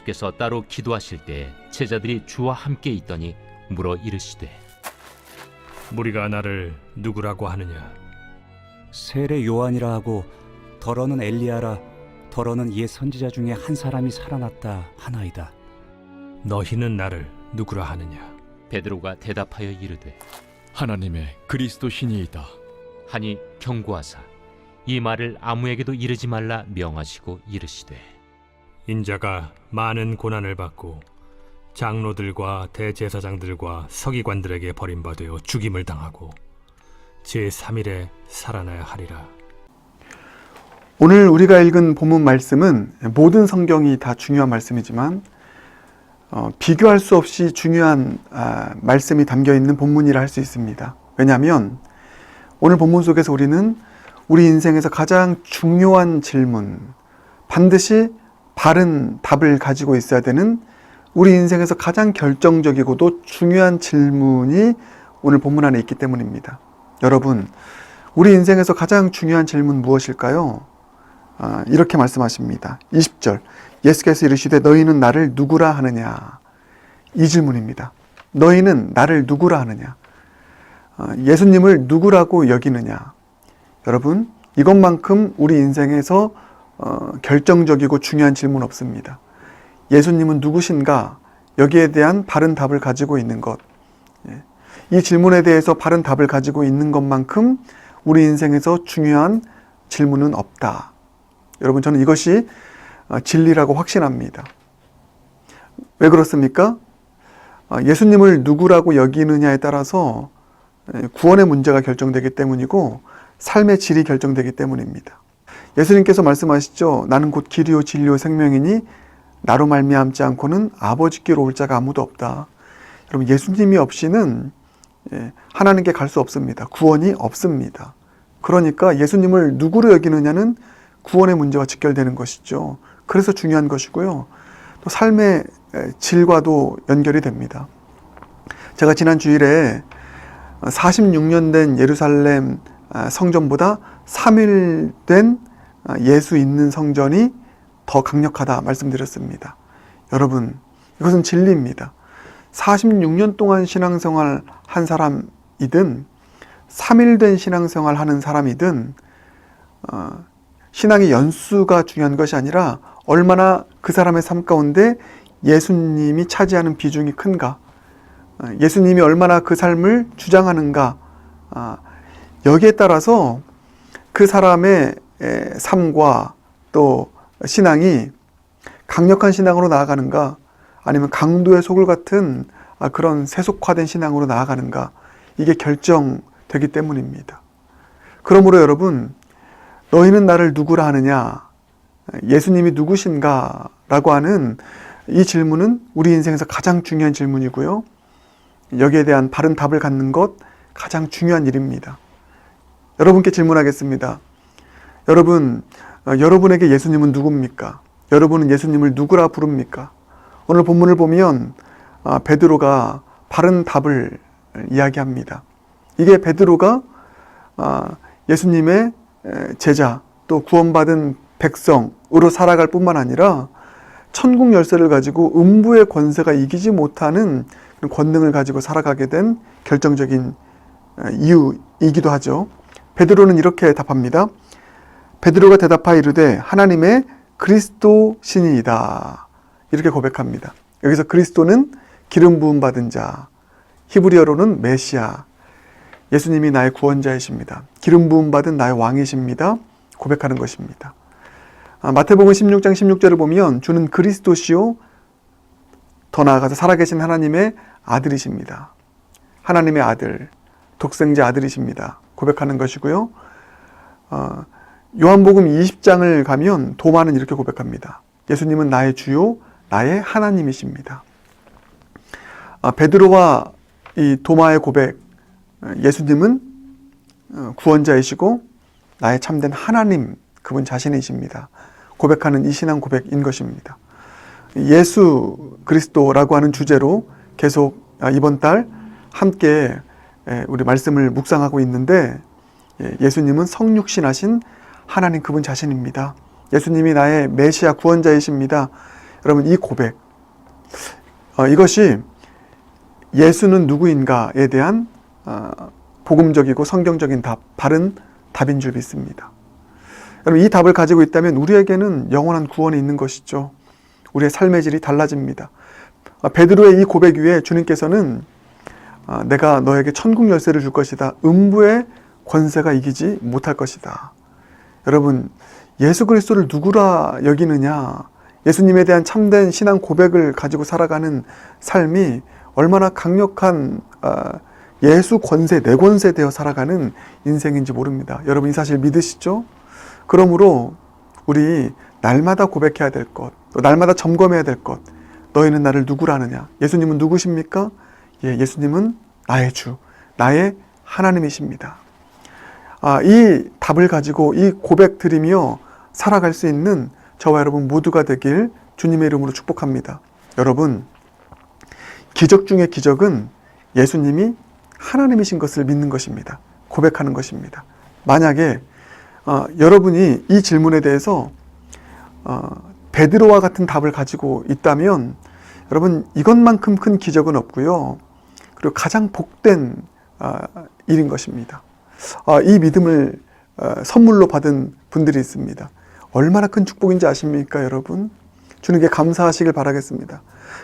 예수께서 따로 기도하실 때 제자들이 주와 함께 있더니 물어 이르시되 무리가 나를 누구라고 하느냐? 세례 요한이라 하고 더러는 엘리야라 더러는 옛 선지자 중에 한 사람이 살아났다 하나이다. 너희는 나를 누구라 하느냐? 베드로가 대답하여 이르되 하나님의 그리스도 신이이다. 하니 경고하사 이 말을 아무에게도 이르지 말라 명하시고 이르시되 인자가 많은 고난을 받고 장로들과 대제사장들과 서기관들에게 버림받아 죽임을 당하고 제3일에 살아나야 하리라. 오늘 우리가 읽은 본문 말씀은 모든 성경이 다 중요한 말씀이지만 비교할 수 없이 중요한 말씀이 담겨있는 본문이라 할 수 있습니다. 왜냐하면 오늘 본문 속에서 우리는 우리 인생에서 가장 중요한 질문, 반드시 바른 답을 가지고 있어야 되는 우리 인생에서 가장 결정적이고도 중요한 질문이 오늘 본문 안에 있기 때문입니다. 여러분, 우리 인생에서 가장 중요한 질문 무엇일까요? 이렇게 말씀하십니다. 20절, 예수께서 이르시되 너희는 나를 누구라 하느냐? 이 질문입니다. 너희는 나를 누구라 하느냐? 예수님을 누구라고 여기느냐? 여러분, 이것만큼 우리 인생에서 결정적이고 중요한 질문 없습니다. 예수님은 누구신가? 여기에 대한 바른 답을 가지고 있는 것. 이 질문에 대해서 바른 답을 가지고 있는 것만큼 우리 인생에서 중요한 질문은 없다. 여러분, 저는 이것이 진리라고 확신합니다. 왜 그렇습니까? 예수님을 누구라고 여기느냐에 따라서 구원의 문제가 결정되기 때문이고 삶의 질이 결정되기 때문입니다. 예수님께서 말씀하시죠. 나는 곧 길이요 진리요 생명이니 나로 말미암지 않고는 아버지께로 올 자가 아무도 없다. 여러분, 예수님이 없이는 하나님께 갈 수 없습니다. 구원이 없습니다. 그러니까 예수님을 누구로 여기느냐는 구원의 문제와 직결되는 것이죠. 그래서 중요한 것이고요. 또 삶의 질과도 연결이 됩니다. 제가 지난 주일에 46년 된 예루살렘 성전보다 3일 된 예수 있는 성전이 더 강력하다 말씀드렸습니다. 여러분, 이것은 진리입니다. 46년 동안 신앙생활 한 사람이든 3일 된 신앙생활 하는 사람이든 신앙의 연수가 중요한 것이 아니라 얼마나 그 사람의 삶 가운데 예수님이 차지하는 비중이 큰가, 예수님이 얼마나 그 삶을 주장하는가, 여기에 따라서 그 사람의 삶과 또 신앙이 강력한 신앙으로 나아가는가, 아니면 강도의 소굴 같은 그런 세속화된 신앙으로 나아가는가, 이게 결정되기 때문입니다. 그러므로 여러분, 너희는 나를 누구라 하느냐, 예수님이 누구신가 라고 하는 이 질문은 우리 인생에서 가장 중요한 질문이고요. 여기에 대한 바른 답을 갖는 것 가장 중요한 일입니다. 여러분께 질문하겠습니다. 여러분, 여러분에게 예수님은 누굽니까? 여러분은 예수님을 누구라 부릅니까? 오늘 본문을 보면 베드로가 바른 답을 이야기합니다. 이게 베드로가 예수님의 제자, 또 구원받은 백성으로 살아갈 뿐만 아니라 천국 열쇠를 가지고 음부의 권세가 이기지 못하는 권능을 가지고 살아가게 된 결정적인 이유이기도 하죠. 베드로는 이렇게 답합니다. 베드로가 대답하여 이르되 하나님의 그리스도 신이이다. 이렇게 고백합니다. 여기서 그리스도는 기름 부음 받은 자, 히브리어로는 메시아, 예수님이 나의 구원자이십니다. 기름 부음 받은 나의 왕이십니다. 고백하는 것입니다. 마태복음 16장 16절을 보면 주는 그리스도시요 더 나아가서 살아계신 하나님의 아들이십니다. 하나님의 아들, 독생자 아들이십니다. 고백하는 것이고요. 요한복음 20장을 가면 도마는 이렇게 고백합니다. 예수님은 나의 주요, 나의 하나님이십니다. 베드로와 이 도마의 고백, 예수님은 구원자이시고 나의 참된 하나님, 그분 자신이십니다. 고백하는 이 신앙 고백인 것입니다. 예수 그리스도라고 하는 주제로 계속 이번 달 함께 우리 말씀을 묵상하고 있는데, 예수님은 성육신하신 하나님 그분 자신입니다. 예수님이 나의 메시아 구원자이십니다. 여러분, 이 고백, 이것이 예수는 누구인가에 대한 복음적이고 성경적인 답, 바른 답인 줄 믿습니다. 여러분, 이 답을 가지고 있다면 우리에게는 영원한 구원이 있는 것이죠. 우리의 삶의 질이 달라집니다. 베드로의 이 고백 위에 주님께서는 내가 너에게 천국 열쇠를 줄 것이다. 음부의 권세가 이기지 못할 것이다. 여러분, 예수 그리스도를 누구라 여기느냐, 예수님에 대한 참된 신앙 고백을 가지고 살아가는 삶이 얼마나 강력한 예수 권세, 내 권세 되어 살아가는 인생인지 모릅니다. 여러분, 이 사실 믿으시죠? 그러므로 우리 날마다 고백해야 될 것, 또 날마다 점검해야 될 것, 너희는 나를 누구라 하느냐? 예수님은 누구십니까? 예수님은 나의 주, 나의 하나님이십니다. 이 답을 가지고 이 고백 드리며 살아갈 수 있는 저와 여러분 모두가 되길 주님의 이름으로 축복합니다. 여러분, 기적 중의 기적은 예수님이 하나님이신 것을 믿는 것입니다. 고백하는 것입니다. 만약에 여러분이 이 질문에 대해서 베드로와 같은 답을 가지고 있다면 여러분, 이것만큼 큰 기적은 없고요. 그리고 가장 복된 일인 것입니다. 이 믿음을 선물로 받은 분들이 있습니다. 얼마나 큰 축복인지 아십니까, 여러분? 주님께 감사하시길 바라겠습니다.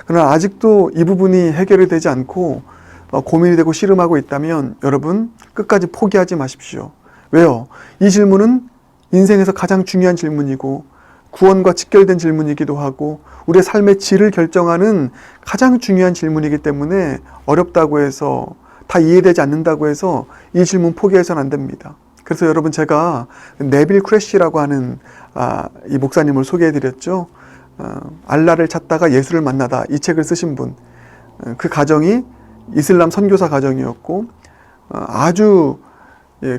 그러나 아직도 이 부분이 해결이 되지 않고 고민이 되고 씨름하고 있다면 여러분, 끝까지 포기하지 마십시오. 왜요? 이 질문은 인생에서 가장 중요한 질문이고 구원과 직결된 질문이기도 하고 우리의 삶의 질을 결정하는 가장 중요한 질문이기 때문에 어렵다고 해서, 다 이해되지 않는다고 해서 이 질문 포기해서는 안 됩니다. 그래서 여러분, 제가 네빌 쿠레시라고 하는 이 목사님을 소개해드렸죠. 알라를 찾다가 예수를 만나다, 이 책을 쓰신 분. 그 가정이 이슬람 선교사 가정이었고 아주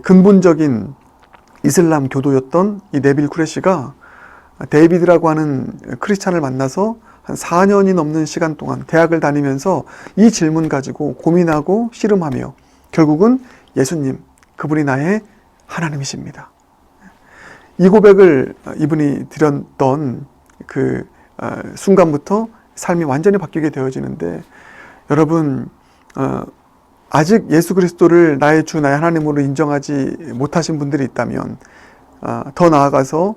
근본적인 이슬람 교도였던 이 네빌 쿠레시가 데이비드라고 하는 크리스찬을 만나서 한 4년이 넘는 시간 동안 대학을 다니면서 이 질문 가지고 고민하고 씨름하며 결국은 예수님, 그분이 나의 하나님이십니다. 이 고백을 이분이 드렸던 그 순간부터 삶이 완전히 바뀌게 되어지는데, 여러분, 아직 예수 그리스도를 나의 주, 나의 하나님으로 인정하지 못하신 분들이 있다면, 더 나아가서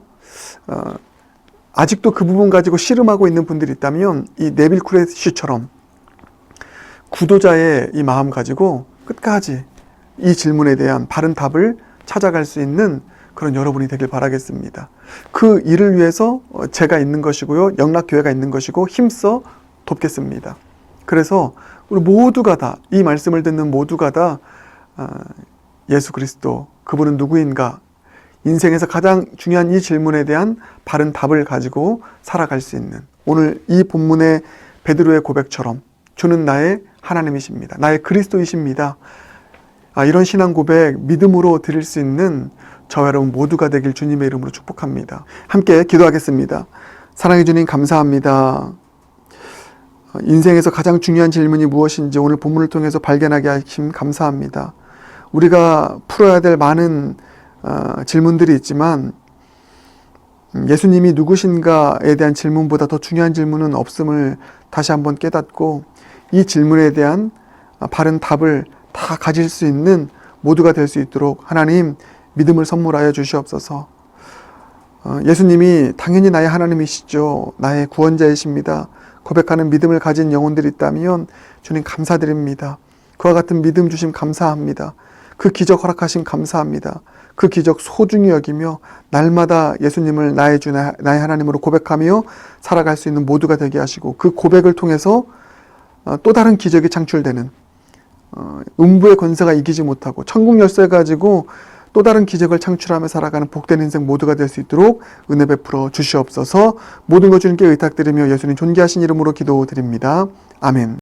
아직도 그 부분 가지고 씨름하고 있는 분들이 있다면 이 네빌 쿠레시처럼 구도자의 이 마음 가지고 끝까지 이 질문에 대한 바른 답을 찾아갈 수 있는 그런 여러분이 되길 바라겠습니다. 그 일을 위해서 제가 있는 것이고요, 영락교회가 있는 것이고 힘써 돕겠습니다. 그래서 우리 모두가 다, 이 말씀을 듣는 모두가 다 예수 그리스도, 그분은 누구인가, 인생에서 가장 중요한 이 질문에 대한 바른 답을 가지고 살아갈 수 있는, 오늘 이 본문의 베드로의 고백처럼 주는 나의 하나님이십니다. 나의 그리스도이십니다. 이런 신앙 고백 믿음으로 드릴 수 있는 저와 여러분 모두가 되길 주님의 이름으로 축복합니다. 함께 기도하겠습니다. 사랑해 주님, 감사합니다. 인생에서 가장 중요한 질문이 무엇인지 오늘 본문을 통해서 발견하게 하심 감사합니다. 우리가 풀어야 될 많은 질문들이 있지만 예수님이 누구신가에 대한 질문보다 더 중요한 질문은 없음을 다시 한번 깨닫고 이 질문에 대한 바른 답을 다 가질 수 있는 모두가 될 수 있도록 하나님 믿음을 선물하여 주시옵소서. 예수님이 당연히 나의 하나님이시죠. 나의 구원자이십니다. 고백하는 믿음을 가진 영혼들이 있다면 주님 감사드립니다. 그와 같은 믿음 주심 감사합니다. 그 기적 허락하심 감사합니다. 그 기적 소중히 여기며 날마다 예수님을 나의 주, 나의 하나님으로 고백하며 살아갈 수 있는 모두가 되게 하시고, 그 고백을 통해서 또 다른 기적이 창출되는, 음부의 권세가 이기지 못하고 천국 열쇠 가지고 또 다른 기적을 창출하며 살아가는 복된 인생 모두가 될 수 있도록 은혜 베풀어 주시옵소서. 모든 것 주님께 의탁드리며 예수님 존귀하신 이름으로 기도드립니다. 아멘.